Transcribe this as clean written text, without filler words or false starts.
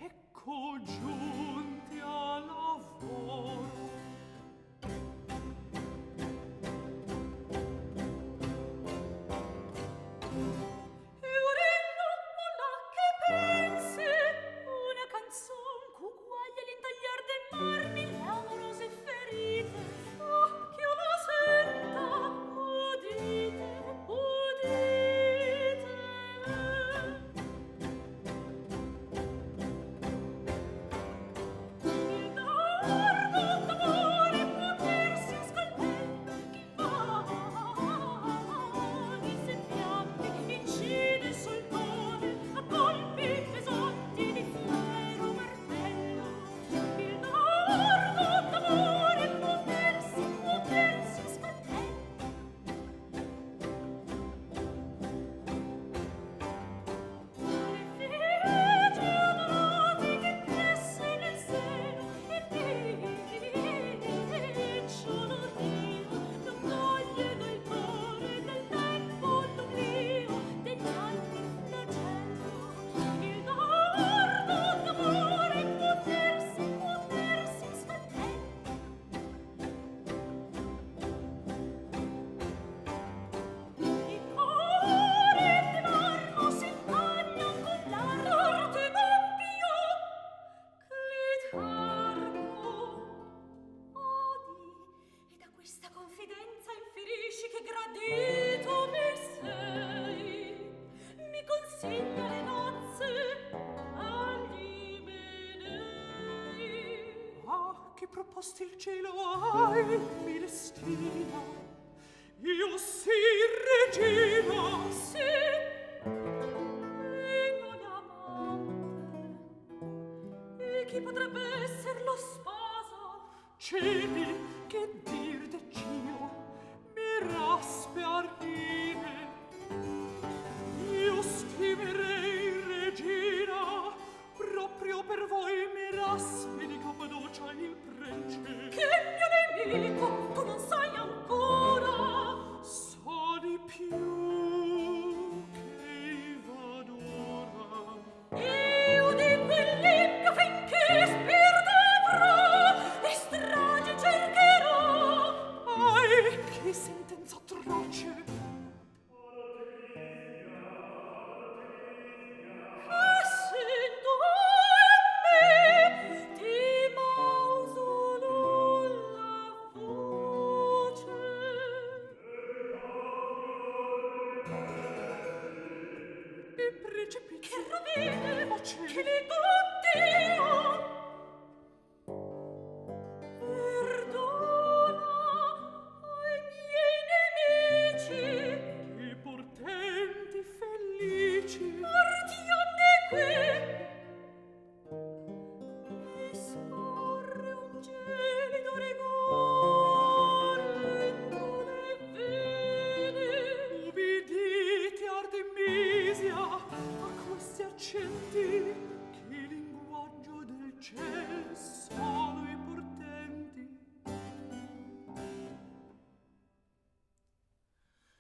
ecco giunti a lavoro. Eurino, una che pensi, una canzon c'uguaglia l'intagliar de marmi le amorose ferite. Oh, che io la senta, udite, udite. Il dardo d'amore potersi ascoltare, chi va di sembianti incide sul cuore a colpi pesanti di ferro martello. Il dardo d'amore potersi ascoltare. Le fece amate che presse nel seno e picciolo Dio non toglie dal cuore del tempo l'oblio degli alti flagello. Il dardo d'amore potersi ascoltare. I cuori di marmo s'intaglian con l'arte d'oppio. Clitarco, odi, e da questa confidenza inferisci che gradito mi sei. Mi consiglia le nozze agli Imenei. Ah, che proposti il cielo hai, mi destina. Io sì, regina. Sì, e non amante. E chi potrebbe esser lo sposo? Cieli, che